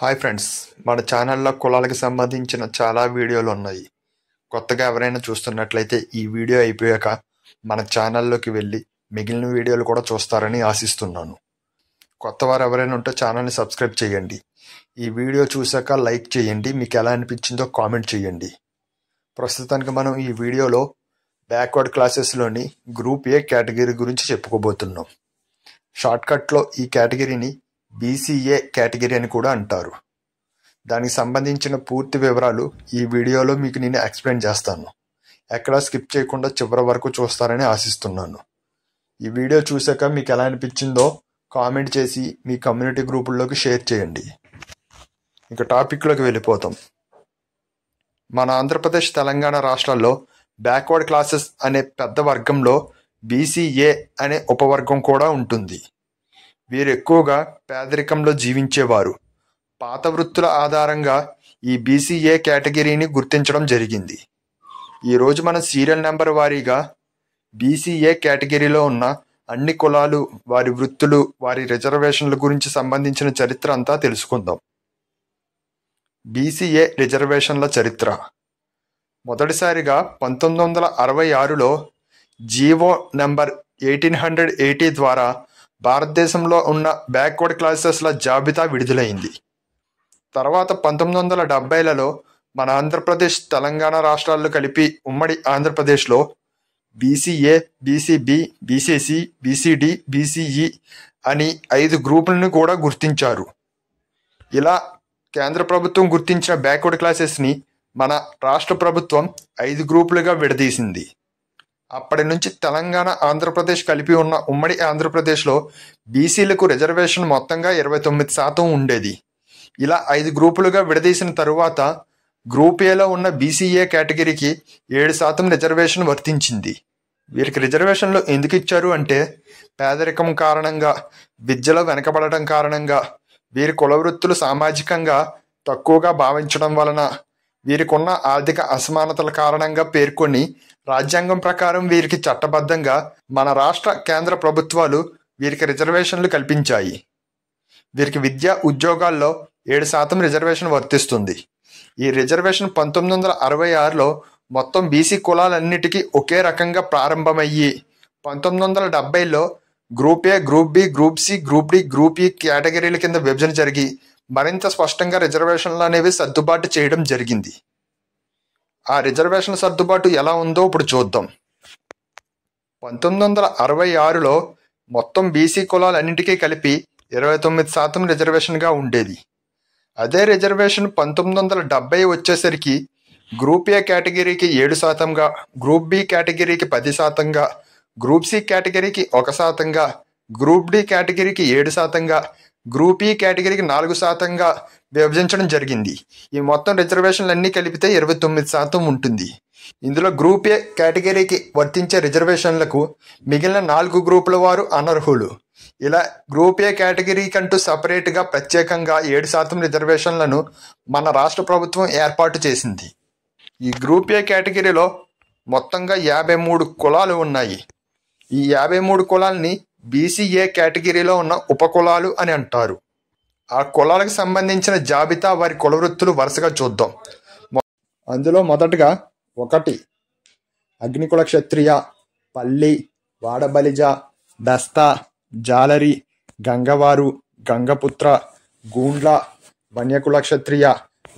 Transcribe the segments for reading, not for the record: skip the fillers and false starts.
Hi friends, మన ఛానల్లో కులాలకు సంబంధించిన చాలా వీడియోలు ఉన్నాయి. కొత్తగా ఎవరైనా చూస్తున్నట్లయితే ఈ వీడియో అయిపోయాక మన ఛానల్లోకి వెళ్ళి మిగిలిన వీడియోలు కూడా చూస్తారని ఆశిస్తున్నాను. కొత్తవారు ఎవరైనా ఉంటే ఛానల్ని సబ్స్క్రైబ్ చేయండి. ఈ వీడియో చూశాక లైక్ చేయండి. మీకు ఎలా అనిపించిందో కామెంట్ చేయండి. ప్రస్తుతానికి మనం ఈ వీడియోలో బ్యాక్వర్డ్ క్లాసెస్లోని గ్రూప్ ఏ కేటగిరీ గురించి చెప్పుకోబోతున్నాం. షార్ట్కట్లో ఈ కేటగిరీని బీసీఏ కేటగిరీ అని కూడా అంటారు. దానికి సంబంధించిన పూర్తి వివరాలు ఈ వీడియోలో మీకు నేను ఎక్స్ప్లెయిన్ చేస్తాను. ఎక్కడా స్కిప్ చేయకుండా చివరి వరకు చూస్తారని ఆశిస్తున్నాను. ఈ వీడియో చూశాక మీకు ఎలా అనిపించిందో కామెంట్ చేసి మీ కమ్యూనిటీ గ్రూపుల్లోకి షేర్ చేయండి. ఇక టాపిక్లోకి వెళ్ళిపోతాం. మన ఆంధ్రప్రదేశ్, తెలంగాణ రాష్ట్రాల్లో బ్యాక్వర్డ్ క్లాసెస్ అనే పెద్ద వర్గంలో బీసీఏ అనే ఉపవర్గం కూడా ఉంటుంది. వీరు ఎక్కువగా పేదరికంలో జీవించేవారు. పాత వృత్తుల ఆధారంగా ఈ బీసీఏ కేటగిరీని గుర్తించడం జరిగింది. ఈరోజు మన సీరియల్ నెంబర్ వారీగా బీసీఏ కేటగిరీలో ఉన్న అన్ని కులాలు, వారి వృత్తులు, వారి రిజర్వేషన్ల గురించి సంబంధించిన చరిత్ర అంతా తెలుసుకుందాం. బీసీఏ రిజర్వేషన్ల చరిత్ర. మొదటిసారిగా 1966లో జీవో నెంబర్ 1880 ద్వారా భారతదేశంలో ఉన్న బ్యాక్వర్డ్ క్లాసెస్ల జాబితా విడుదలైంది. తర్వాత 1970లలో మన ఆంధ్రప్రదేశ్, తెలంగాణ రాష్ట్రాలు కలిపి ఉమ్మడి ఆంధ్రప్రదేశ్లో BCA, BCB, BCC, BCD, BCE అని 5 గ్రూపులను కూడా గుర్తించారు. ఇలా కేంద్ర ప్రభుత్వం గుర్తించిన బ్యాక్వర్డ్ క్లాసెస్ని మన రాష్ట్ర ప్రభుత్వం 5 గ్రూపులుగా విడదీసింది. అప్పటి నుంచి తెలంగాణ, ఆంధ్రప్రదేశ్ కలిపి ఉన్న ఉమ్మడి ఆంధ్రప్రదేశ్లో బీసీలకు రిజర్వేషన్ మొత్తంగా 29% ఉండేది. ఇలా 5 గ్రూపులుగా విడదీసిన తరువాత గ్రూప్ ఏలో ఉన్న బీసీఏ కేటగిరీకి 7% రిజర్వేషన్ వర్తించింది. వీరికి రిజర్వేషన్లు ఎందుకు ఇచ్చారు అంటే, పేదరికం కారణంగా, విద్యలో వెనకబడటం కారణంగా, వీరి కుల వృత్తులు సామాజికంగా తక్కువగా భావించడం వలన, వీరికున్న ఆర్థిక అసమానతల కారణంగా పేర్కొని రాజ్యాంగం ప్రకారం వీరికి చట్టబద్ధంగా మన రాష్ట్ర, కేంద్ర ప్రభుత్వాలు వీరికి రిజర్వేషన్లు కల్పించాయి. వీరికి విద్యా ఉద్యోగాల్లో 7% రిజర్వేషన్ వర్తిస్తుంది. ఈ రిజర్వేషన్ 1966లో మొత్తం బీసీ కులాలన్నిటికీ ఒకే రకంగా ప్రారంభమయ్యి 1970లో group A, group B, group C, group D, group E కేటగిరీల కింద విభజన జరిగి మరింత స్పష్టంగా రిజర్వేషన్లు అనేవి సర్దుబాటు చేయడం జరిగింది. ఆ రిజర్వేషన్ల సర్దుబాటు ఎలా ఉందో ఇప్పుడు చూద్దాం. 1966లో మొత్తం బీసీ కులాలన్నింటికీ కలిపి 29% రిజర్వేషన్గా ఉండేది. అదే రిజర్వేషన్ 1970 వచ్చేసరికి గ్రూప్ ఏ కేటగిరీకి 7%గా, గ్రూప్ బి కేటగిరీకి 10%గా, గ్రూప్ సి కేటగిరీకి 1%గా, గ్రూప్ డి కేటగిరీకి 7%గా, గ్రూప్ ఈ కేటగిరీకి 4%గా విభజించడం జరిగింది. ఈ మొత్తం రిజర్వేషన్లు అన్నీ కలిపితే 29% ఉంటుంది. ఇందులో గ్రూప్ ఏ కేటగిరీకి వర్తించే రిజర్వేషన్లకు మిగిలిన 4 గ్రూపుల వారు అనర్హులు. ఇలా గ్రూప్ ఏ కేటగిరీకి అంటూ సపరేట్గా ప్రత్యేకంగా 7% రిజర్వేషన్లను మన రాష్ట్ర ప్రభుత్వం ఏర్పాటు చేసింది. ఈ గ్రూప్ ఏ కేటగిరీలో మొత్తంగా 53 కులాలు ఉన్నాయి. ఈ 53 కులాలని బీసీఏ కేటగిరీలో ఉన్న ఉపకులాలు అని అంటారు. ఆ కులాలకు సంబంధించిన జాబితా, వారి కుల వృత్తులు వరుసగా చూద్దాం. అందులో మొదటగా 1 అగ్నికుల క్షత్రియ, పల్లి, వాడబలిజ, బెస్తా, జాలరి, గంగవారు, గంగపుత్ర, గూండ్ల, వన్యకుల క్షత్రియ,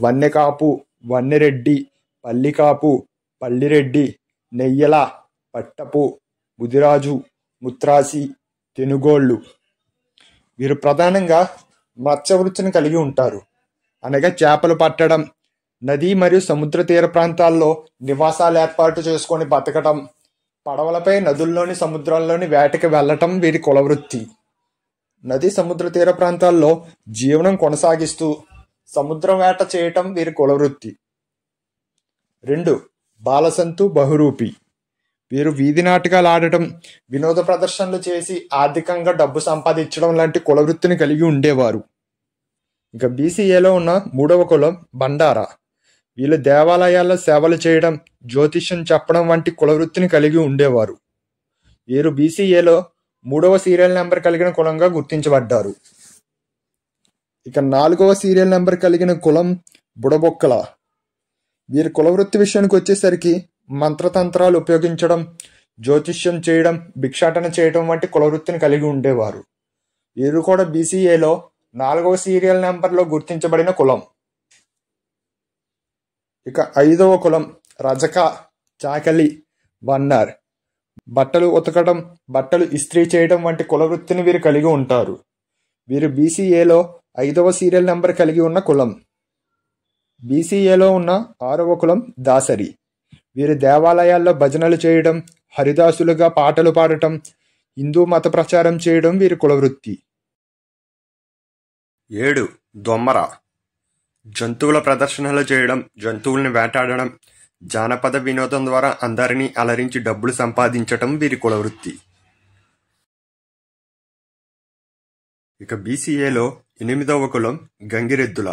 వన్యకాపు, వన్యరెడ్డి, పల్లికాపు, పల్లిరెడ్డి, నెయ్యల, పట్టపు, బుదిరాజు, ముత్రాసి, తెనుగోళ్ళు. వీరు ప్రధానంగా మత్స్య వృత్తిని కలిగి ఉంటారు. అనగా చేపలు పట్టడం, నది మరియు సముద్ర తీర ప్రాంతాల్లో నివాసాలు ఏర్పాటు చేసుకొని బతకటం, పడవలపై నదుల్లోని, సముద్రాల్లోని వేటకి వెళ్ళటం వీరి కుల వృత్తి. నది, సముద్ర తీర ప్రాంతాల్లో జీవనం కొనసాగిస్తూ సముద్రం వేట చేయటం వీరి కుల వృత్తి. 2 బాలసంతు, బహురూపి. వీరు వీధి నాటకాలు ఆడటం, వినోద ప్రదర్శనలు చేసి ఆర్థికంగా డబ్బు సంపాదించడం లాంటి కుల వృత్తిని కలిగి ఉండేవారు. ఇక బీసీఏలో ఉన్న 3వ కులం బండారా. వీళ్ళు దేవాలయాల్లో సేవలు చేయడం, జ్యోతిష్యం చెప్పడం వంటి కుల వృత్తిని కలిగి ఉండేవారు. వీరు బీసీఏలో 3వ సీరియల్ నెంబర్ కలిగిన కులంగా గుర్తించబడ్డారు. ఇక 4వ సీరియల్ నెంబర్ కలిగిన కులం బుడబొక్కల. వీరి కులవృత్తి విషయానికి వచ్చేసరికి మంత్రతంత్రాలు ఉపయోగించడం, జ్యోతిష్యం చేయడం, భిక్షాటన చేయడం వంటి కులవృత్తిని కలిగి ఉండేవారు. వీరు కూడా బీసీఏలో 4వ సీరియల్ నెంబర్లో గుర్తించబడిన కులం. ఇక 5వ కులం రజక, చాకలి, వన్నర్. బట్టలు ఉతకడం, బట్టలు ఇస్త్రీ చేయడం వంటి కులవృత్తిని వీరు కలిగి ఉంటారు. వీరు బీసీఏలో 5వ సీరియల్ నెంబర్ కలిగి ఉన్న కులం. బీసీఏలో ఉన్న 6వ కులం దాసరి. వీరు దేవాలయాల్లో భజనలు చేయడం, హరిదాసులుగా పాటలు పాడటం, హిందూ మత ప్రచారం చేయడం వీరి కులవృత్తి. 7. దొమ్మర. జంతువుల ప్రదర్శనలు చేయడం, జంతువుల్ని వేటాడడం, జానపద వినోదం ద్వారా అందరినీ అలరించి డబ్బులు సంపాదించటం వీరి కులవృత్తి. ఇక బీసీఏలో 8వ కులం గంగిరెద్దుల.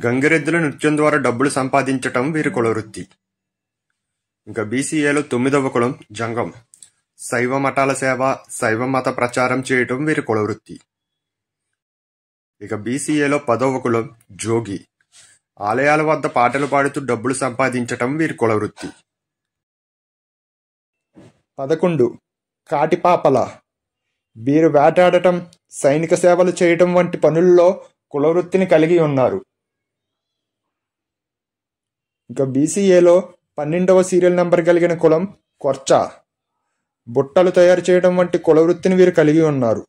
గంగిరెద్దుల నృత్యం ద్వారా డబ్బులు సంపాదించటం వీరి కులవృత్తి. ఇంకా బీసీఏలో 9వ కులం జంగం. శైవ మఠాల సేవ, శైవ మత ప్రచారం చేయటం వీరి కులవృత్తి. ఇక బీసీఏలో 10వ కులం జోగి. ఆలయాల వద్ద పాటలు పాడుతూ డబ్బులు సంపాదించటం వీరి కులవృత్తి. 11 కాటిపాపల. వీరు వేటాడటం, సైనిక సేవలు చేయటం వంటి పనుల్లో కులవృత్తిని కలిగి ఉన్నారు. ఇంకా బీసీఏలో 12వ సీరియల్ నెంబర్ కలిగిన కులం కొర్చ. బుట్టలు తయారు చేయడం వంటి కులవృత్తిని వీరు కలిగి ఉన్నారు.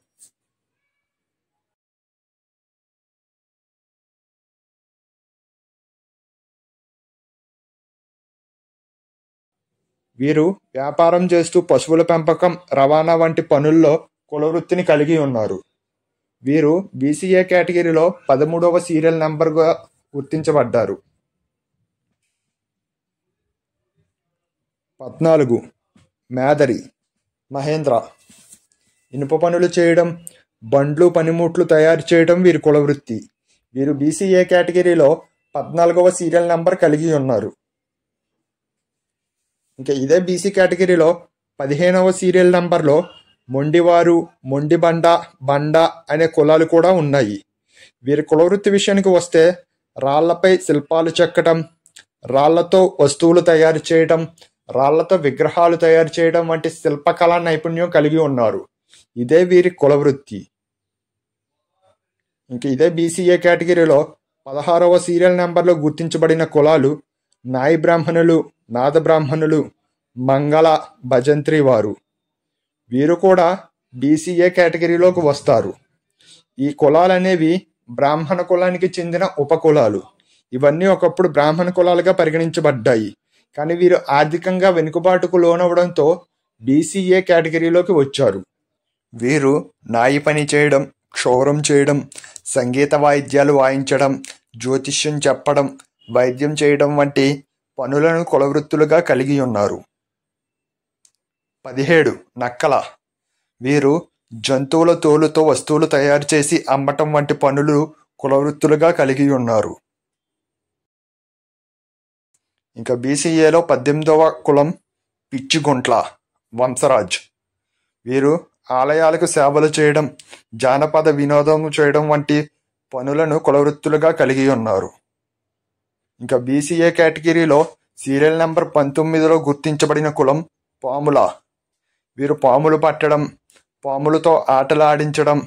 వీరు వ్యాపారం చేస్తూ పశువుల పెంపకం, రవాణా వంటి పనుల్లో కులవృత్తిని కలిగి ఉన్నారు. వీరు బీసీఏ కేటగిరీలో 13వ సీరియల్ నెంబర్గా గుర్తించబడ్డారు. 14 మేదరి మహేంద్ర. ఇనుప పనులు చేయడం, బండ్లు, పనిముట్లు తయారు చేయడం వీరి కులవృత్తి. వీరు బీసీఏ కేటగిరీలో 14వ సీరియల్ నెంబర్ కలిగి ఉన్నారు. ఇంకా ఇదే బీసీ కేటగిరీలో 15వ సీరియల్ నెంబర్లో మొండివారు, మొండిబండ, బండ అనే కులాలు కూడా ఉన్నాయి. వీరి కులవృత్తి విషయానికి వస్తే రాళ్లపై శిల్పాలు చెక్కడం, రాళ్లతో వస్తువులు తయారు చేయడం, రాళ్లతో విగ్రహాలు తయారు చేయడం వంటి శిల్పకళా నైపుణ్యం కలిగి ఉన్నారు. ఇదే వీరి కులవృత్తి. ఇంక ఇదే బీసీఏ కేటగిరీలో 16వ సీరియల్ నెంబర్లో గుర్తించబడిన కులాలు నాయి బ్రాహ్మణులు, నాద బ్రాహ్మణులు, మంగళ, భజంత్రి వారు. వీరు కూడా బీసీఏ కేటగిరీలోకి వస్తారు. ఈ కులాలనేవి బ్రాహ్మణ కులానికి చెందిన ఉపకులాలు. ఇవన్నీ ఒకప్పుడు బ్రాహ్మణ కులాలుగా పరిగణించబడ్డాయి. కానీ వీరు ఆర్థికంగా వెనుకబాటుకు లోనవడంతో బీసీఏ కేటగిరీలోకి వచ్చారు. వీరు నాయి పని చేయడం, క్షౌరం చేయడం, సంగీత వాయిద్యాలు వాయించడం, జ్యోతిష్యం చెప్పడం, వైద్యం చేయడం వంటి పనులను కులవృత్తులుగా కలిగి ఉన్నారు. 17 నక్కల. వీరు జంతువుల తోలుతో వస్తువులు తయారు చేసి అమ్మటం వంటి పనులు కులవృత్తులుగా కలిగి ఉన్నారు. ఇంకా బీసీఏలో 18వ కులం పిచ్చిగుంట్ల వంశరాజ్. వీరు ఆలయాలకు సేవలు చేయడం, జానపద వినోదం చేయడం వంటి పనులను కులవృత్తులుగా కలిగి ఉన్నారు. ఇంకా బీసీఏ కేటగిరీలో సీరియల్ నెంబర్ 19లో గుర్తించబడిన కులం పాముల. వీరు పాములు పట్టడం, పాములతో ఆటలు ఆడించడం,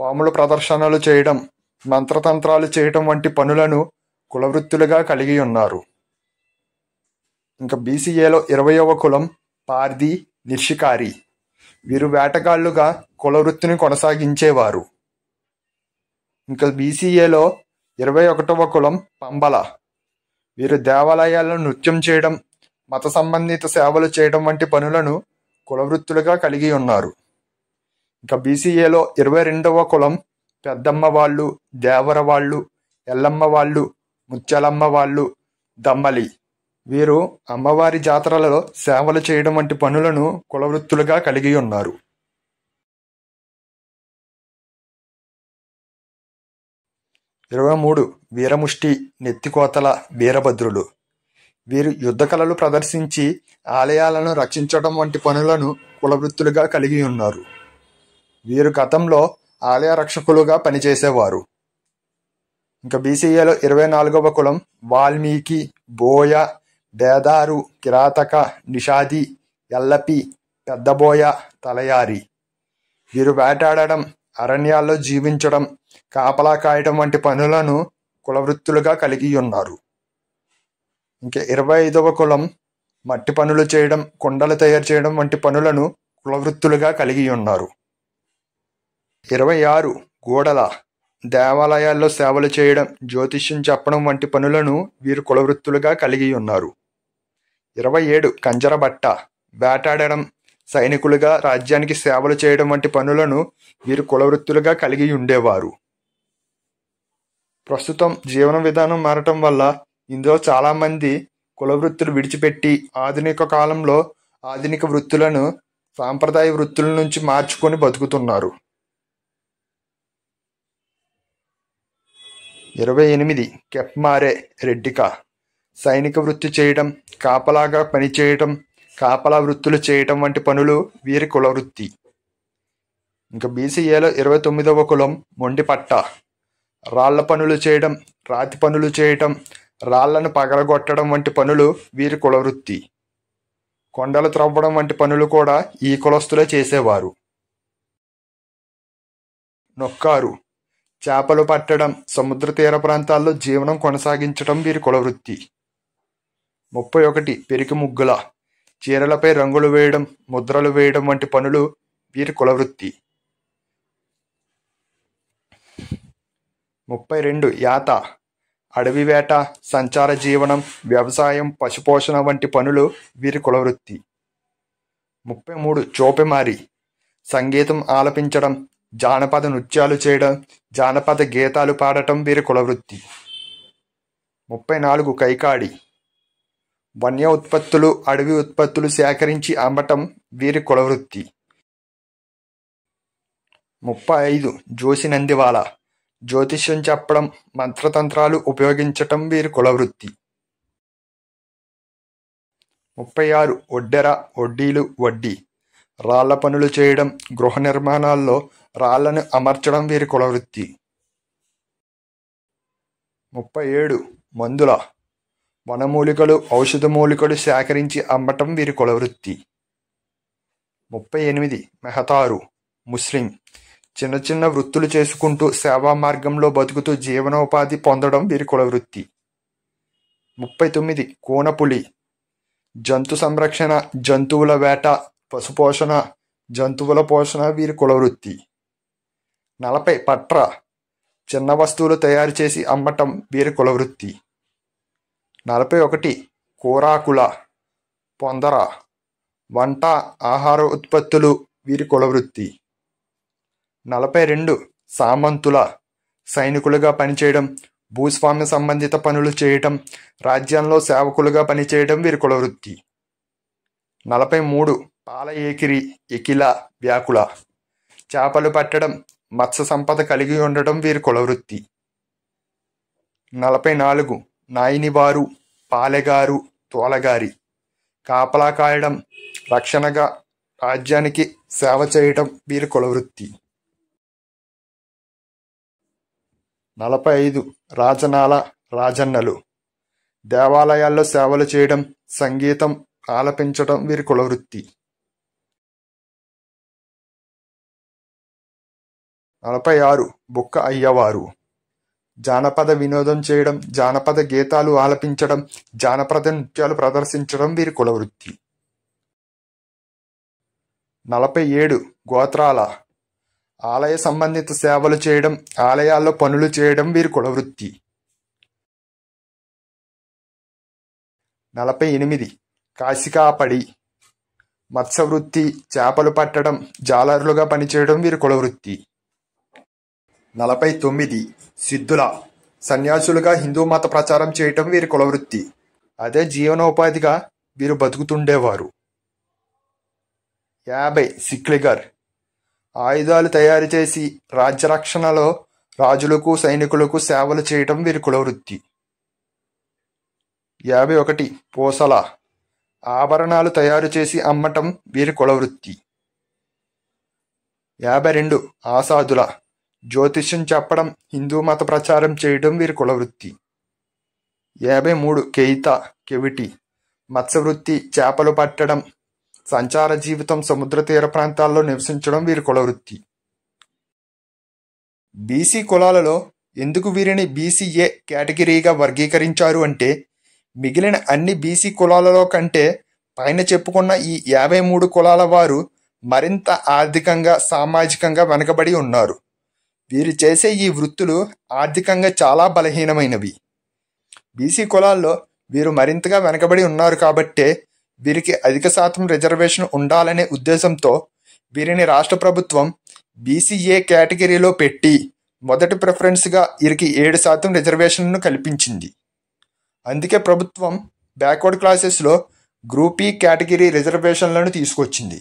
పాముల ప్రదర్శనలు చేయడం, మంత్రతంత్రాలు చేయడం వంటి పనులను కులవృత్తులుగా కలిగి ఉన్నారు. ఇంకా బీసీఏలో 20వ కులం పార్ది నిర్షికారి. వీరు వేటగాళ్లుగా కులవృత్తిని కొనసాగించేవారు. ఇంకా బీసీఏలో 21వ కులం పంబల. వీరు దేవాలయాల్లో నృత్యం చేయడం, మత సంబంధిత సేవలు చేయడం వంటి పనులను కులవృత్తులుగా కలిగి ఉన్నారు. ఇంకా బీసీఏలో 22వ కులం పెద్దమ్మ వాళ్ళు, దేవర వాళ్ళు, ఎల్లమ్మ వాళ్ళు, ముత్యాలమ్మ వాళ్ళు, దమ్మలి. వీరు అమ్మవారి జాతరలలో సేవలు చేయడం వంటి పనులను కులవృత్తులుగా కలిగి ఉన్నారు. 23 వీరముష్టి, నెత్తికోతల వీరభద్రులు. వీరు యుద్ధ కళలు ప్రదర్శించి ఆలయాలను రక్షించడం వంటి పనులను కులవృత్తులుగా కలిగి ఉన్నారు. వీరు గతంలో ఆలయ రక్షకులుగా పనిచేసేవారు. ఇంకా బీసీఏలో 24వ కులం వాల్మీకి, బోయ, దేదారు, కిరాతక, నిషాది, ఎల్లపి, పెద్దబోయ, తలయారి. వీరు వేటాడడం, అరణ్యాల్లో జీవించడం, కాపలా కాయడం వంటి పనులను కులవృత్తులుగా కలిగి ఉన్నారు. ఇంకా 25వ కులం మట్టి పనులు చేయడం, కుండలు తయారు చేయడం వంటి పనులను కులవృత్తులుగా కలిగి ఉన్నారు. 26 గూడల దేవాలయాల్లో సేవలు చేయడం, జ్యోతిష్యం చెప్పడం వంటి పనులను వీరు కులవృత్తులుగా కలిగి ఉన్నారు. 27 కంజరబట్ట వేటాడడం, సైనికులుగా రాజ్యానికి సేవలు చేయడం వంటి పనులను వీరు కులవృత్తులుగా కలిగి ఉండేవారు. ప్రస్తుతం జీవన విధానం మారటం వల్ల ఇందులో చాలామంది కులవృత్తులు విడిచిపెట్టి ఆధునిక కాలంలో ఆధునిక వృత్తులను సాంప్రదాయ వృత్తుల నుంచి మార్చుకొని బతుకుతున్నారు. 28 కెప్మారే రెడ్డిక సైనిక వృత్తి చేయడం, కాపలాగా పనిచేయడం, కాపలా వృత్తులు చేయటం వంటి పనులు వీరి కులవృత్తి. ఇంకా బీసీఏలో 29వ కులం మొండిపట్ట రాళ్ల పనులు చేయడం, రాతి పనులు చేయటం, రాళ్లను పగలగొట్టడం వంటి పనులు వీరి కులవృత్తి. కొండలు త్రవ్వడం వంటి పనులు కూడా ఈ కులస్తులే చేసేవారు. నొక్కారు చేపలు పట్టడం, సముద్ర తీర ప్రాంతాల్లో జీవనం కొనసాగించడం వీరి కులవృత్తి. 31 పెరికి ముగ్గుల చీరలపై రంగులు వేయడం, ముద్రలు వేయడం వంటి పనులు వీరి కులవృత్తి. 32 యాత అడవి వేట, సంచార జీవనం, వ్యవసాయం, పశుపోషణ వంటి పనులు వీరి కులవృత్తి. 33 చోపెమారి సంగీతం ఆలపించడం, జానపద నృత్యాలు చేయడం, జానపద గీతాలు పాడటం వీరి కులవృత్తి. 34 కైకాడి వన్య ఉత్పత్తులు, అడవి ఉత్పత్తులు సేకరించి అమ్మటం వీరి కులవృత్తి. 35 జోసినందివాల జ్యోతిష్యం చెప్పడం, మంత్రతంత్రాలు ఉపయోగించటం వీరి కులవృత్తి. 36 ఒడ్డెర, ఒడ్డీలు, వడ్డీ రాళ్ల పనులు చేయడం, గృహ నిర్మాణాల్లో రాళ్లను అమర్చడం వీరి కులవృత్తి. 37 మందుల వనమూలికలు, ఔషధ మూలికలు సేకరించి అమ్మటం వీరి కులవృత్తి. 38 మెహతారు ముస్లిం చిన్న చిన్న వృత్తులు చేసుకుంటూ సేవా మార్గంలో బతుకుతూ జీవనోపాధి పొందడం వీరి కులవృత్తి. 39 కూనపులి జంతు సంరక్షణ, జంతువుల వేట, పశుపోషణ, జంతువుల పోషణ వీరి కులవృత్తి. 40 పట్ర చిన్న వస్తువులు తయారు చేసి అమ్మటం వీరి కులవృత్తి. 41 కూరాకుల పొందర వంట, ఆహార ఉత్పత్తులు వీరి కులవృత్తి. 42 సామంతుల సైనికులుగా పనిచేయడం, భూస్వామ్య సంబంధిత పనులు చేయటం, రాజ్యంలో సేవకులుగా పనిచేయడం వీరి కులవృత్తి. 43 పాల ఏకిరి, ఎకిల, వ్యాకుల చేపలు పట్టడం, మత్స్య సంపద కలిగి ఉండడం వీరి కులవృత్తి. 44 నాయినివారు, పాలెగారు, తోలగారి కాపలా కాయడం, రక్షణగా రాజ్యానికి సేవ చేయడం వీరి కులవృత్తి. 45 రాజనాల, రాజన్నలు దేవాలయాల్లో సేవలు చేయడం, సంగీతం ఆలపించడం వీరి కులవృత్తి. 46 బుక్క అయ్యవారు జానపద వినోదం చేయడం, జానపద గీతాలు ఆలపించడం, జానపద నృత్యాలు ప్రదర్శించడం వీరి కులవృత్తి. 47 గోత్రాల ఆలయ సంబంధిత సేవలు చేయడం, ఆలయాల్లో పనులు చేయడం వీరి కులవృత్తి. 48 కాశికాపడి మత్స్యవృత్తి, చేపలు పట్టడం, జాలరులుగా పనిచేయడం వీరి కులవృత్తి. 49 సిద్ధుల సన్యాసులుగా హిందూ మత ప్రచారం చేయటం వీరి కులవృత్తి. అదే జీవనోపాధిగా వీరు బతుకుతుండేవారు. 50 సిక్లిగర్ ఆయుధాలు తయారు చేసి రాజ్యరక్షణలో రాజులకు, సైనికులకు సేవలు చేయటం వీరి కులవృత్తి. 51 పూసల ఆభరణాలు తయారు చేసి అమ్మటం వీరి కులవృత్తి. 52 ఆసాదుల జ్యోతిష్యం చెప్పడం, హిందూ మత ప్రచారం చేయడం వీరి కులవృత్తి. 53 కెయిత కెవిటి మత్స్యవృత్తి, చేపలు పట్టడం, సంచార జీవితం, సముద్ర తీర ప్రాంతాల్లో నివసించడం వీరి కులవృత్తి. బీసీ కులాలలో ఎందుకు వీరిని బీసీఏ కేటగిరీగా వర్గీకరించారు అంటే, మిగిలిన అన్ని బీసీ కులాలలో కంటే పైన చెప్పుకున్న ఈ 53 కులాల వారు మరింత ఆర్థికంగా, సామాజికంగా వెనకబడి ఉన్నారు. వీరు చేసే ఈ వృత్తులు ఆర్థికంగా చాలా బలహీనమైనవి. బీసీ కులాల్లో వీరు మరింతగా వెనకబడి ఉన్నారు కాబట్టే వీరికి అధిక శాతం రిజర్వేషన్ ఉండాలనే ఉద్దేశంతో వీరిని రాష్ట్ర ప్రభుత్వం బీసీఏ కేటగిరీలో పెట్టి మొదటి ప్రిఫరెన్స్గా వీరికి 7% రిజర్వేషన్ను కల్పించింది. అందుకే ప్రభుత్వం బ్యాక్వర్డ్ క్లాసెస్లో గ్రూప్ ఈ కేటగిరీ రిజర్వేషన్లను తీసుకొచ్చింది.